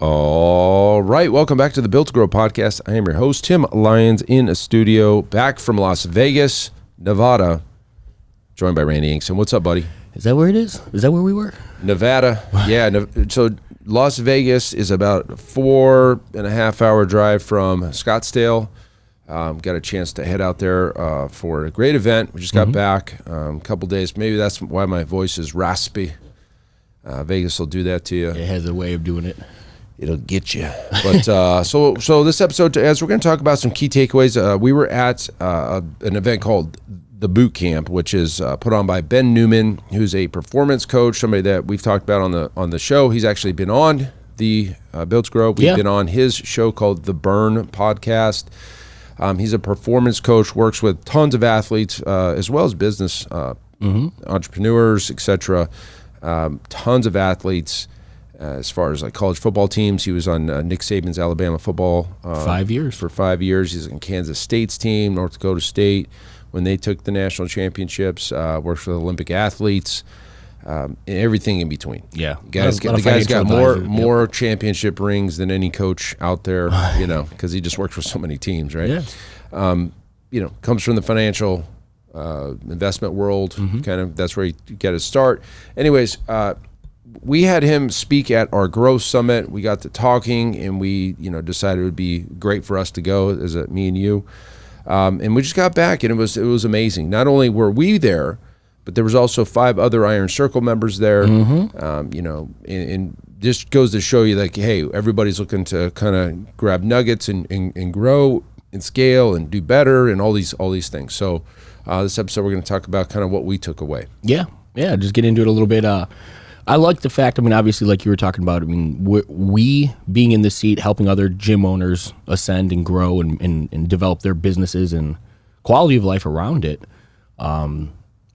All right, welcome back to the Built to Grow podcast. I am your host, Tim Lyons, in a studio, back from Las Vegas, Nevada, joined by Randy Inkson. What's up, buddy? Is that where it is? Is that where we were? Nevada, yeah. So Las Vegas is about a 4.5 hour drive from Scottsdale. Got a chance to head out there for a great event. We just got back a couple days. Maybe that's why my voice is raspy. Vegas will do that to you. It has a way of doing it. It'll get you. But so this episode, as we're going to talk about some key takeaways, we were at an event called the Bootcamp, which is put on by Ben Newman, who's a performance coach, somebody that we've talked about on the show. He's actually been on the Built to Grow. We've been on his show called The Burn Podcast. He's a performance coach, works with tons of athletes as well as business entrepreneurs, etc. Tons of athletes. As far as like college football teams, he was on Nick Saban's Alabama football 5 years. For 5 years. He's in Kansas State's team, North Dakota State, when they took the national championships. Works with Olympic athletes, and everything in between. Yeah, the guy's got more championship rings than any coach out there. Because he just works with so many teams, right? Yeah. Comes from the financial investment world. Kind of that's where he got his start. Anyways. We had him speak at our Growth Summit. We got to talking, and we, decided it would be great for us to go, as me and you. And we just got back, and it was amazing. Not only were we there, but there was also 5 other Iron Circle members there. And just goes to show you, like, hey, everybody's looking to kind of grab nuggets and grow and scale and do better and all these things. So this episode, we're going to talk about kind of what we took away. Yeah, just get into it a little bit. I like the fact, obviously, like you were talking about, we being in the seat, helping other gym owners ascend and grow and develop their businesses and quality of life around it,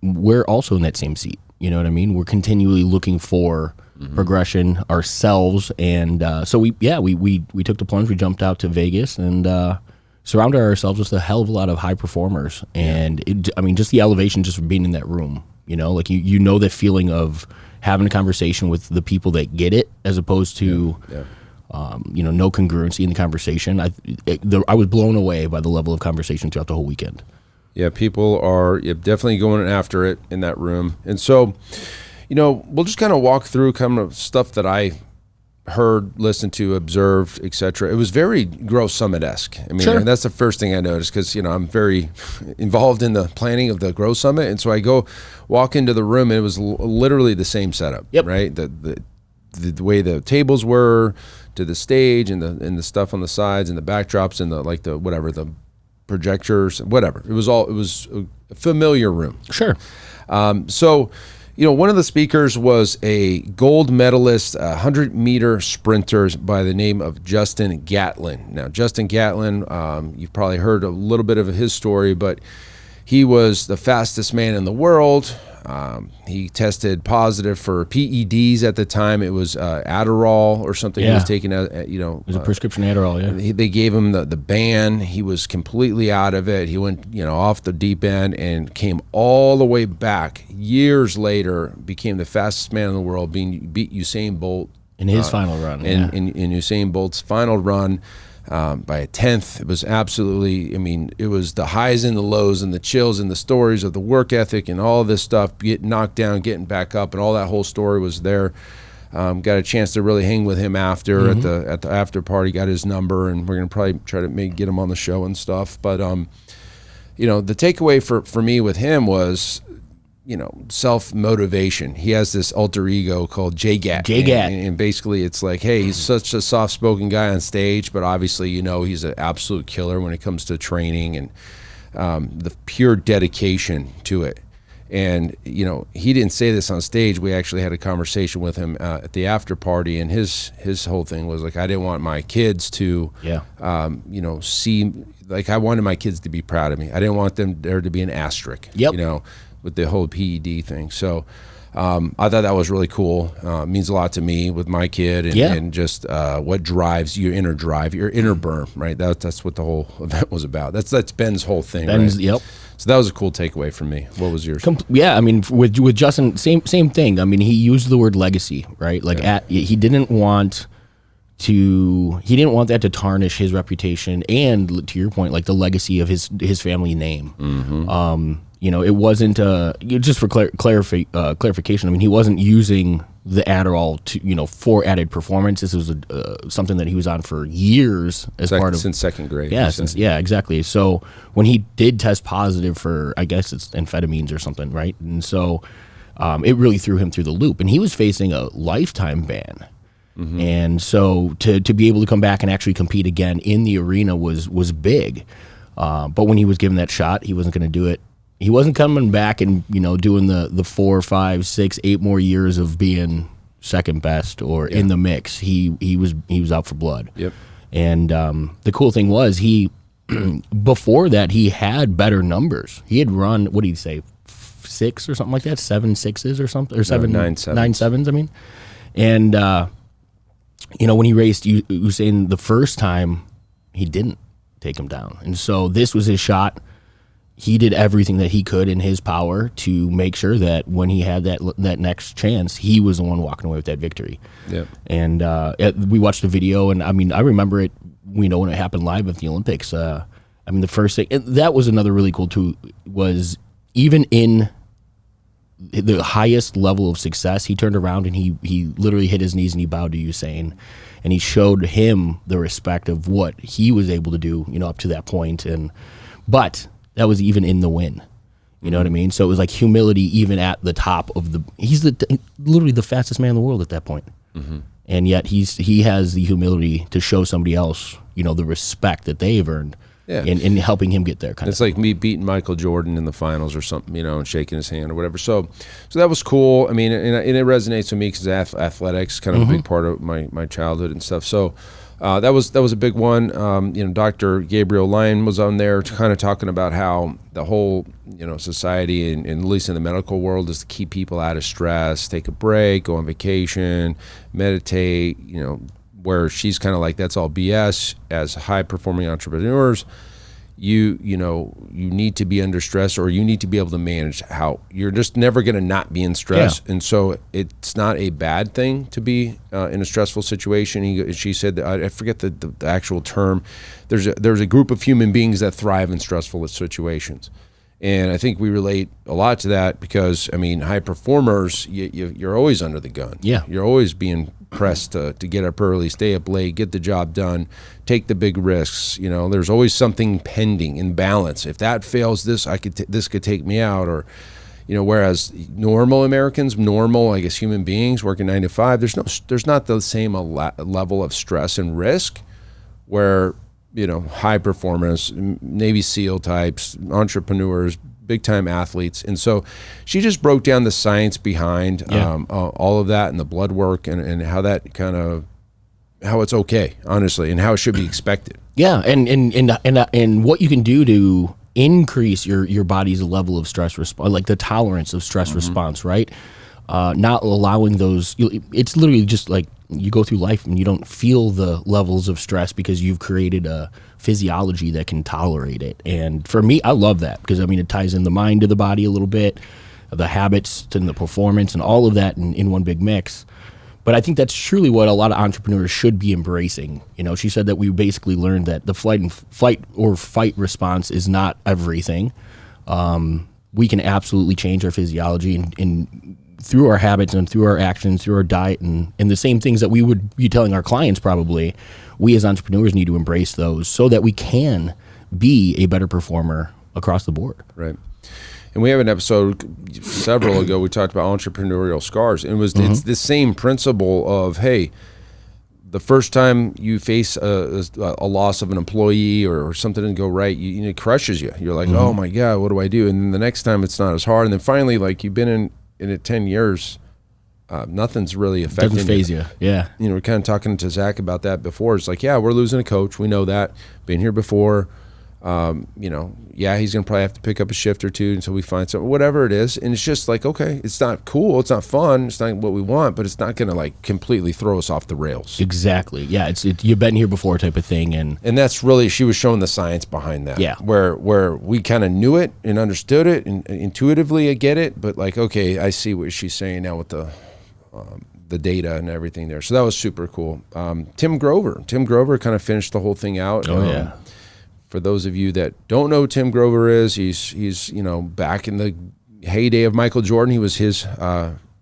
we're also in that same seat. You know what I mean? We're continually looking for progression ourselves. And so we took the plunge. We jumped out to Vegas and surrounded ourselves with a hell of a lot of high performers. And, just the elevation just from being in that room, like you know the feeling of having a conversation with the people that get it, as opposed to, no congruency in the conversation. I was blown away by the level of conversation throughout the whole weekend. Yeah, people are definitely going after it in that room. And so, we'll just kind of walk through kind of stuff that I heard, listened to, observed, etc. It was very Growth Summit-esque. Sure. And that's the first thing I noticed because, I'm very involved in the planning of the Growth Summit. And so I walk into the room and it was literally the same setup, right? The way the tables were to the stage and the stuff on the sides and the backdrops and the projectors, whatever. It was a familiar room. Sure. One of the speakers was a gold medalist, 100-meter sprinter by the name of Justin Gatlin. Now, Justin Gatlin, you've probably heard a little bit of his story, but he was the fastest man in the world. He tested positive for PEDs at the time. It was Adderall or something. He was taking, it was a prescription Adderall, They gave him the ban. He was completely out of it. He went, off the deep end and came all the way back. Years later, became the fastest man in the world, beat Usain Bolt. In his final run. In Usain Bolt's final run. By a tenth. It was absolutely, it was the highs and the lows and the chills and the stories of the work ethic and all this stuff, getting knocked down, getting back up, and all that whole story was there. Got a chance to really hang with him after at the after party, got his number, and we're going to probably try to get him on the show and stuff. But, the takeaway for me with him was, self-motivation. He has this alter ego called J-Gat. And basically it's like, hey, he's such a soft-spoken guy on stage, but obviously, he's an absolute killer when it comes to training and the pure dedication to it. And, he didn't say this on stage. We actually had a conversation with him at the after party, and his whole thing was like, I didn't want my kids to, see, like I wanted my kids to be proud of me. I didn't want there to be an asterisk, with the whole PED thing. So I thought that was really cool. It means a lot to me with my kid and just what drives your inner drive, your inner burn, right? That's what the whole event was about. That's Ben's whole thing, right? Yep. So that was a cool takeaway from me. What was yours? With Justin, same thing. He used the word legacy, right? Like he didn't want he didn't want that to tarnish his reputation and, to your point, like the legacy of his family name. It wasn't just for clarification. I mean, he wasn't using the Adderall to for added performance. This was something that he was on for years since second grade. Yeah, exactly. So when he did test positive for, I guess it's amphetamines or something, right? And so it really threw him through the loop, and he was facing a lifetime ban. And so to be able to come back and actually compete again in the arena was big. But when he was given that shot, he wasn't going to do it. He wasn't coming back and doing the 4, 5, 6, 8 more years of being second best or in the mix. He was out for blood. Yep. And the cool thing was before that he had better numbers. He had run, what did he say, 6 or something like that, 7 6s or something, or 9 7s. I mean, and when he raced Usain the first time, he didn't take him down, and so this was his shot. He did everything that he could in his power to make sure that when he had that next chance, he was the one walking away with that victory. Yep. And we watched the video, and I mean, I remember it. When it happened live at the Olympics. The first thing, and that was another really cool too. Was even in the highest level of success, he turned around and he literally hit his knees and he bowed to Usain, and he showed him the respect of what he was able to do, up to that point. But that was even in the win. You know what I mean? So it was like humility even at the top of he's literally the fastest man in the world at that point. And yet he has the humility to show somebody else, the respect that they've earned in helping him get there. It's like me beating Michael Jordan in the finals or something, and shaking his hand or whatever. So that was cool. I mean, and it resonates with me because athletics kind of a big part of my childhood and stuff. So that was a big one. Dr. Gabrielle Lyon was on there kind of talking about how the whole society and at least in the medical world is to keep people out of stress, take a break, go on vacation, meditate. Where she's kind of like, that's all BS. As high performing entrepreneurs, you need to be under stress, or you need to be able to manage how you're just never going to not be in stress. Yeah. And so it's not a bad thing to be in a stressful situation. She said that, I forget the actual term. There's a group of human beings that thrive in stressful situations. And I think we relate a lot to that because, high performers, you're always under the gun. Yeah. You're always being pressed to get up early, stay up late, get the job done, take the big risks. There's always something pending in balance. If that fails, this could take me out. Or, whereas normal Americans, I guess human beings working 9 to 5, there's not the same level of stress and risk where high performers, Navy SEAL types, entrepreneurs, big time athletes. And so she just broke down the science behind all of that and the blood work and how that how it's okay, honestly, and how it should be expected. Yeah. And what you can do to increase your body's level of stress response, like the tolerance of stress response, right? Not allowing those, it's literally just like you go through life and you don't feel the levels of stress because you've created a physiology that can tolerate it. And for me, I love that because it ties in the mind to the body a little bit, the habits and the performance and all of that in one big mix. But I think that's truly what a lot of entrepreneurs should be embracing. She said that we basically learned that the flight or fight response is not everything. We can absolutely change our physiology and through our habits and through our actions, through our diet, and the same things that we would be telling our clients probably, we as entrepreneurs need to embrace those so that we can be a better performer across the board. Right. And we have an episode several ago, we talked about entrepreneurial scars. And it's the same principle of, hey, the first time you face a loss of an employee or something didn't go right, it crushes you. You're like, oh my God, what do I do? And then the next time it's not as hard. And then finally, like you've been in it 10 years, nothing's really affecting you. Doesn't phase you. Yeah. We're kind of talking to Zach about that before. It's like, yeah, we're losing a coach. We know that. Been here before. He's going to probably have to pick up a shift or two until we find something, whatever it is. And it's just like, okay, it's not cool. It's not fun. It's not what we want, but it's not going to like completely throw us off the rails. Exactly. Yeah. It's you've been here before type of thing. And that's really, she was showing the science behind that. Yeah. Where we kind of knew it and understood it and intuitively I get it, but like, okay, I see what she's saying now with the the data and everything there. So that was super cool. Tim Grover kind of finished the whole thing out. For those of you that don't know who Tim Grover is, he's back in the heyday of Michael Jordan, he was his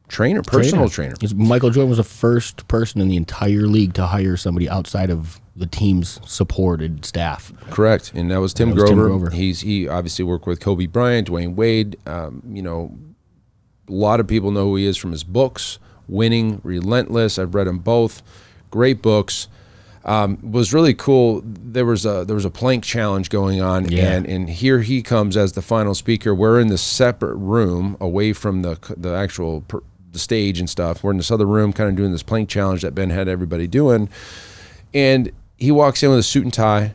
personal trainer. Michael Jordan was the first person in the entire league to hire somebody outside of the team's supported staff. Correct, and that was Tim Grover. He obviously worked with Kobe Bryant, Dwayne Wade. A lot of people know who he is from his books, Winning, Relentless. I've read them both. Great books. Was really cool. There was a plank challenge going on, and here he comes as the final speaker. We're in this separate room away from the actual the stage and stuff. We're in this other room kind of doing this plank challenge that Ben had everybody doing. And he walks in with a suit and tie,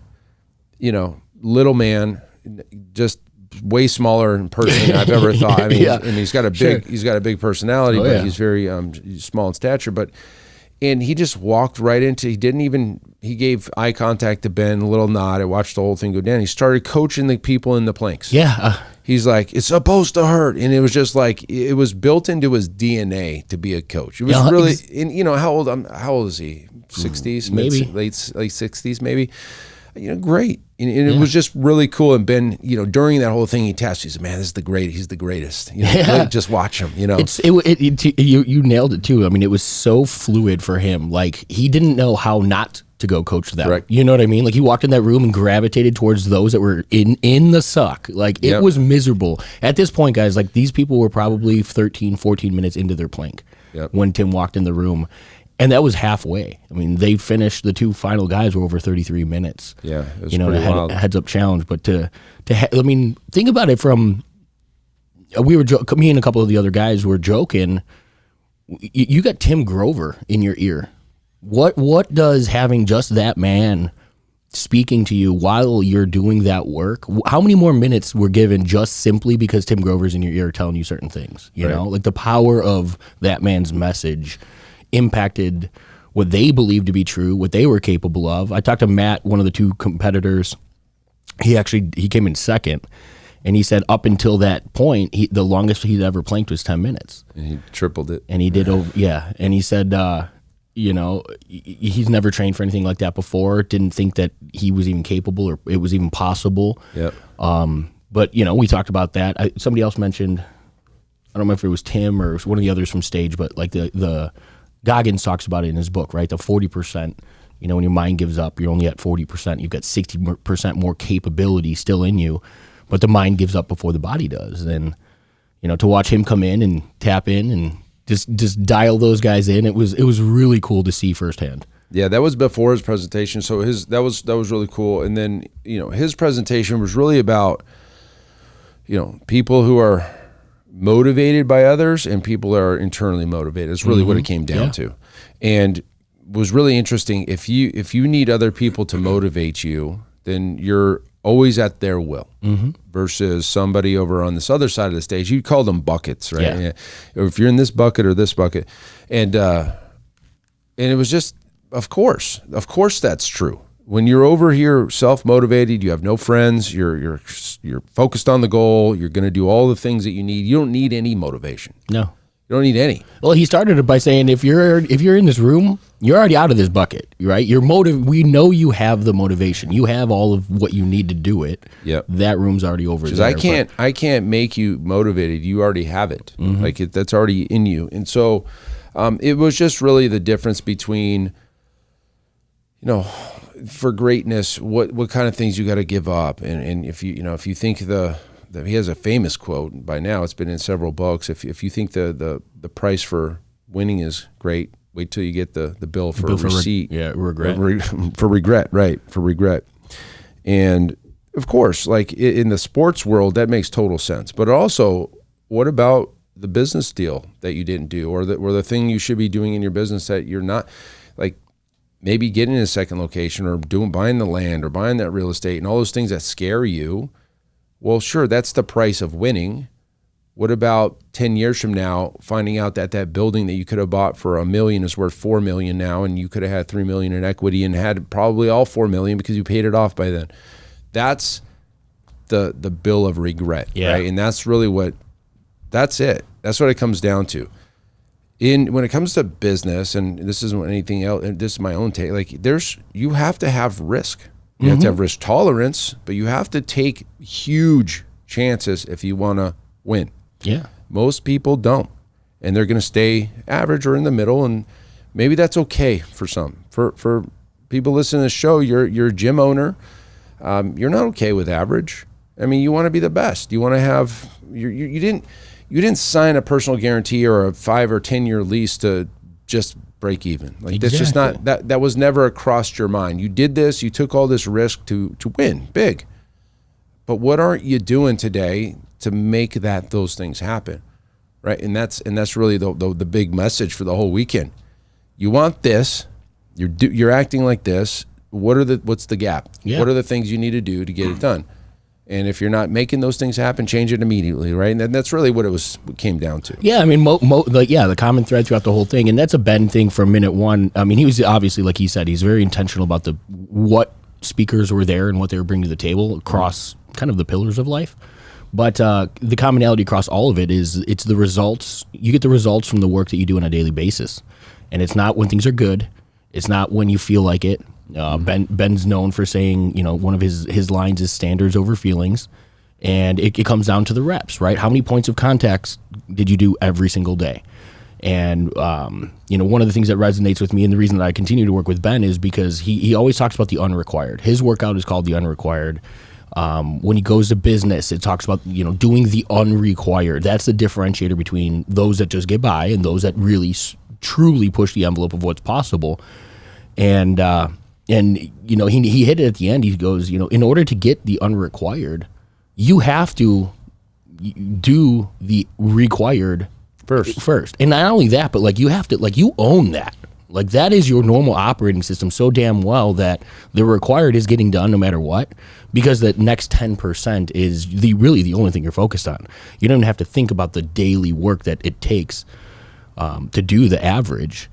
little man, just way smaller in person than I've ever thought. I mean, and he's got a big personality, but he's very he's small in stature. And he just walked right into. He gave eye contact to Ben, a little nod. I watched the whole thing go down. He started coaching the people in the planks. He's like, it's supposed to hurt, and it was just like it was built into his DNA to be a coach. It was really, and how old is he? 60s, maybe late 60s, maybe. Great, and it was just really cool. And Ben, during that whole thing, he tapped. He said, "Man, this is the great. He's the greatest. Just watch him." You nailed it too. I mean, it was so fluid for him. Like he didn't know how not to go coach them. Correct. You know what I mean? Like he walked in that room and gravitated towards those that were in the suck. Like it was miserable. At this point, guys, like these people were probably 13, 14 minutes into their plank when Tim walked in the room. And that was halfway. I mean, they finished, the two final guys were over 33 minutes. Yeah, it was pretty wild. A heads-up challenge. But think about it from, me and a couple of the other guys were joking, you got Tim Grover in your ear. What does having just that man speaking to you while you're doing that work, how many more minutes were given just simply because Tim Grover's in your ear telling you certain things? You know, like the power of that man's message impacted what they believed to be true, what they were capable of. I talked to Matt, one of the two competitors. He came in second, and he said up until that point, the longest he'd ever planked was 10 minutes. And he tripled it. And he did and he said, he's never trained for anything like that before, didn't think that he was even capable or it was even possible. Yep. But, we talked about that. Somebody else mentioned, I don't know if it was Tim or one of the others from stage, but like the Goggins talks about it in his book, right? The 40%, when your mind gives up, you're only at 40%. You've got 60% more capability still in you, but the mind gives up before the body does. And, to watch him come in and tap in and just dial those guys in, it was really cool to see firsthand. Yeah, that was before his presentation. So that was really cool. And then, his presentation was really about, people who are motivated by others and people are internally motivated. It's really what it came down to. And was really interesting. If you need other people to motivate you, then you're always at their will versus somebody over on this other side of the stage. You call them buckets, right? Yeah. Or if you're in this bucket or this bucket. And it was just, of course that's true. When you're over here self-motivated, you have no friends, you're focused on the goal, you're going to do all the things that you need. You don't need any motivation. No. You don't need any. Well, he started it by saying if you're in this room, you're already out of this bucket, right? We know you have the motivation. You have all of what you need to do it. Yep. That room's already over there. I can't make you motivated. You already have it. Like that's already in you. And so it was just really the difference between for greatness, what kind of things you got to give up, and if you think he has a famous quote by now, it's been in several books. If you think the price for winning is great, wait till you get the bill for a receipt. Regret. For regret, right? For regret, and of course, like in the sports world, that makes total sense. But also, what about the business deal that you didn't do, or the thing you should be doing in your business that you're not, like? Maybe getting a second location or buying the land or buying that real estate and all those things that scare you. Well, sure, that's the price of winning. What about 10 years from now, finding out that building that you could have bought for $1 million is worth $4 million now, and you could have had $3 million in equity and had probably all $4 million because you paid it off by then. That's the bill of regret, right? And that's really that's it. That's what it comes down to. when it comes to business, and this isn't anything else, and this is my own take, like you have to have risk. You have to have risk tolerance, but you have to take huge chances if you want to win. Yeah. Most people don't, and they're going to stay average or in the middle, and maybe that's okay for some. For people listening to the show, you're a gym owner. You're not okay with average. I mean, you want to be the best. You want to have you didn't sign a personal guarantee or a 5 or 10 year lease to just break even. Like that's just not that was never crossed your mind. You did this. You took all this risk to win big. But what aren't you doing today to make those things happen, right? And that's really the big message for the whole weekend. You want this. You're acting like this. What's the gap? Yeah. What are the things you need to do to get it done? And if you're not making those things happen, change it immediately, right? And that's really what it came down to. Yeah, I mean, the common thread throughout the whole thing, and that's a Ben thing from minute one. I mean, he was obviously, like he said, he's very intentional about what speakers were there and what they were bringing to the table across kind of the pillars of life. But the commonality across all of it is it's the results. You get the results from the work that you do on a daily basis, and it's not when things are good. It's not when you feel like it. Ben's known for saying, one of his lines is standards over feelings, and it comes down to the reps, right? How many points of contacts did you do every single day? And, one of the things that resonates with me, and the reason that I continue to work with Ben is because he always talks about the unrequired. His workout is called the unrequired. When he goes to business, it talks about, doing the unrequired. That's the differentiator between those that just get by and those that really truly push the envelope of what's possible. And he hit it at the end. He goes, in order to get the unrequired, you have to do the required first. And not only that, but you have to, you own that. That is your normal operating system so damn well that the required is getting done no matter what, because the next 10% is really the only thing you're focused on. You don't have to think about the daily work that it takes to do the average.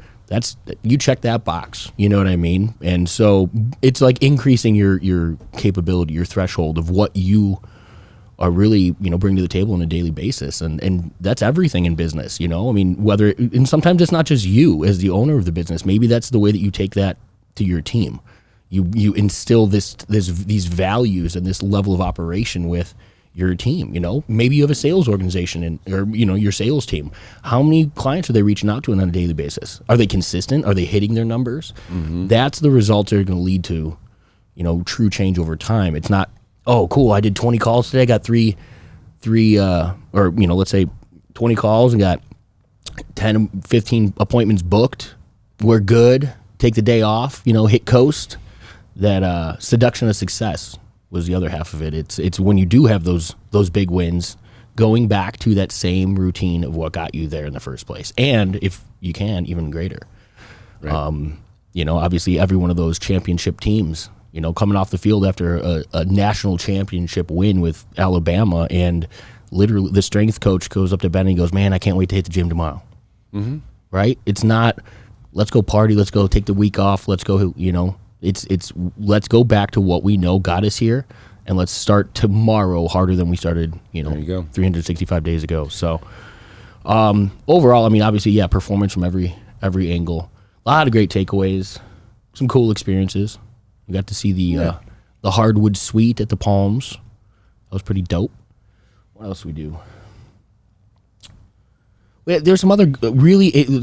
You check that box, you know what I mean? And so it's like increasing your capability, your threshold of what you are really, bring to the table on a daily basis. And that's everything in business, I mean, and sometimes it's not just you as the owner of the business. Maybe that's the way that you take that to your team. You instill these values and this level of operation with your team. Maybe you have a sales organization or your sales team. How many clients are they reaching out to on a daily basis? Are they consistent? Are they hitting their numbers? Mm-hmm. That's the results that are going to lead to, true change over time. It's not, oh, cool, I did 20 calls today, I got three, let's say 20 calls and got 10, 15 appointments booked. We're good. Take the day off, hit coast. That seduction of success was the other half of it. It's when you do have those big wins, going back to that same routine of what got you there in the first place, and if you can, even greater. Right. Obviously every one of those championship teams, coming off the field after a national championship win with Alabama, and literally the strength coach goes up to Ben and he goes, "Man, I can't wait to hit the gym tomorrow." Mm-hmm. Right? It's not, let's go party, let's go take the week off, let's go, It's let's go back to what we know got us here, and let's start tomorrow harder than we started, 365 days ago. So overall, I mean, obviously, yeah, performance from every angle. A lot of great takeaways, some cool experiences. We got to see the hardwood suite at the Palms. That was pretty dope. What else did we do? There's some other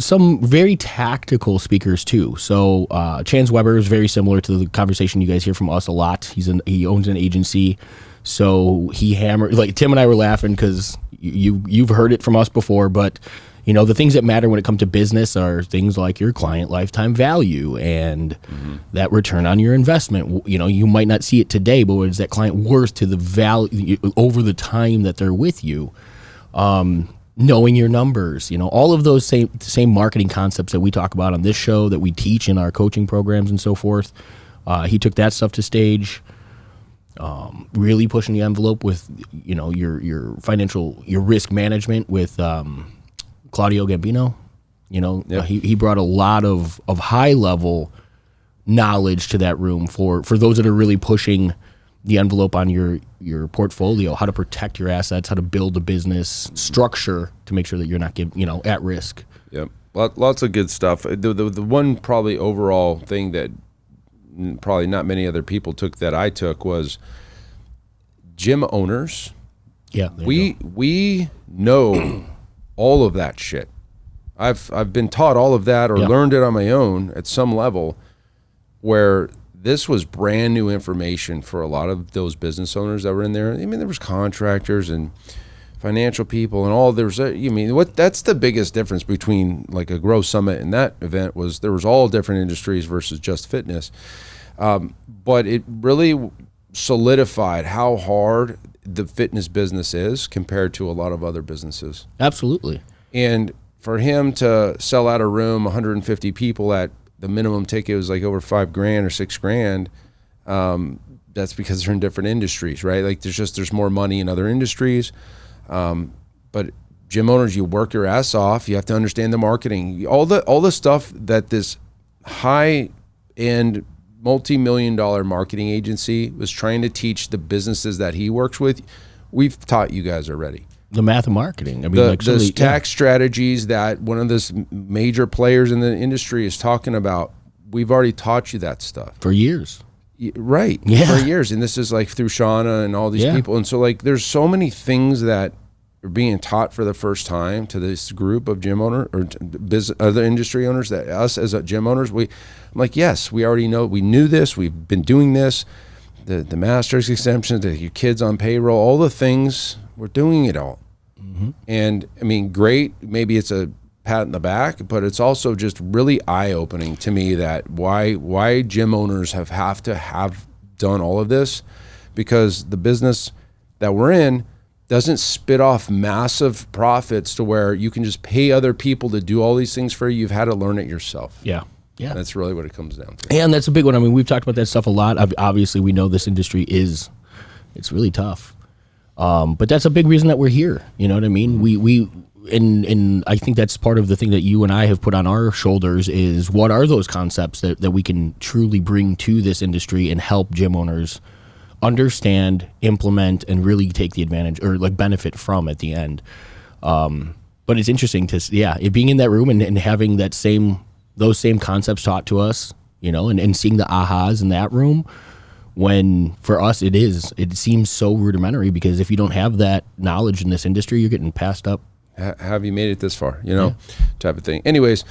some very tactical speakers too. So Chance Weber is very similar to the conversation you guys hear from us a lot. He owns an agency, so he hammered. Like Tim and I were laughing because you've heard it from us before, but the things that matter when it comes to business are things like your client lifetime value and that return on your investment. You might not see it today, but what is that client worth to the value over the time that they're with you? Knowing your numbers, all of those same marketing concepts that we talk about on this show, that we teach in our coaching programs and so forth. He took that stuff to stage, really pushing the envelope with, your financial, your risk management with Claudio Gambin. Yep. He brought a lot of high level knowledge to that room for those that are really pushing the envelope on your portfolio, how to protect your assets, how to build a business structure to make sure that you're not at risk. Yep. lots of good stuff. The one probably overall thing that probably not many other people took that I took was gym owners. Yeah, we know all of that shit. I've been taught all of that or learned it on my own at some level, where this was brand new information for a lot of those business owners that were in there. I mean, there was contractors and financial people and all. That's the biggest difference between like a Grow Summit and that event was there was all different industries versus just fitness. But it really solidified how hard the fitness business is compared to a lot of other businesses. Absolutely. And for him to sell out a room, 150 people at the minimum ticket was like over $5,000 or $6,000. That's because they're in different industries, right? Like there's more money in other industries. But gym owners, you work your ass off. You have to understand the marketing, all the stuff that this high-end multi-million-dollar marketing agency was trying to teach the businesses that he works with. We've taught you guys already. The math of marketing. I mean, those tax strategies that one of the major players in the industry is talking about. We've already taught you that stuff for years. Right. Yeah. For years. And this is like through Shauna and all these people. And so like there's so many things that are being taught for the first time to this group of gym owner or other industry owners that us as a gym owners, I'm like, yes, we already know. We knew this. We've been doing this. The master's exemptions, your kids on payroll, all the things, we're doing it all. Mm-hmm. And I mean, great. Maybe it's a pat in the back, but it's also just really eye-opening to me that why gym owners have to have done all of this, because the business that we're in doesn't spit off massive profits to where you can just pay other people to do all these things for you. You've had to learn it yourself. Yeah. Yeah. That's really what it comes down to. And that's a big one. I mean, we've talked about that stuff a lot. Obviously, we know this industry it's really tough. But that's a big reason that we're here. You know what I mean? And I think that's part of the thing that you and I have put on our shoulders is what are those concepts that we can truly bring to this industry and help gym owners understand, implement, and really take the advantage or like benefit from at the end. But it's interesting to being in that room and having those same concepts taught to us, you know, and seeing the ahas in that room. When for us it seems so rudimentary, because if you don't have that knowledge in this industry, you're getting passed up. Have you made it this far, you know, type of thing. Anyways,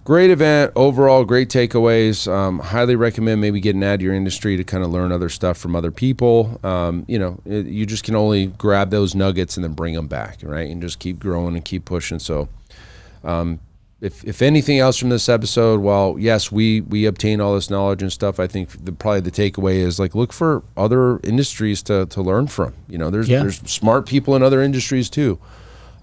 great event overall, great takeaways. Highly recommend maybe getting out of your industry to kind of learn other stuff from other people. You just can only grab those nuggets and then bring them back, right? And just keep growing and keep pushing. So if anything else from this episode, while yes, we obtain all this knowledge and stuff, I think probably the takeaway is like look for other industries to learn from. You know, there's smart people in other industries too,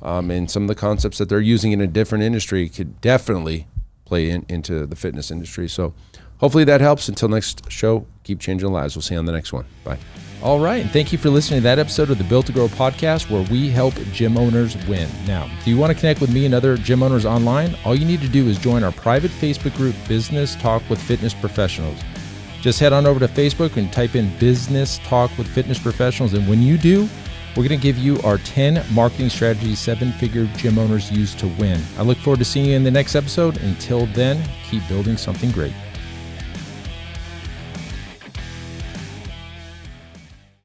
and some of the concepts that they're using in a different industry could definitely play into the fitness industry. So hopefully that helps. Until next show, keep changing lives. We'll see you on the next one. Bye. All right, and thank you for listening to that episode of the Built to Grow podcast, where we help gym owners win. Now, do you want to connect with me and other gym owners online? All you need to do is join our private Facebook group, Business Talk with Fitness Professionals. Just head on over to Facebook and type in Business Talk with Fitness Professionals, and when you do, we're going to give you our 10 marketing strategies 7-figure gym owners use to win. I look forward to seeing you in the next episode. Until then, keep building something great.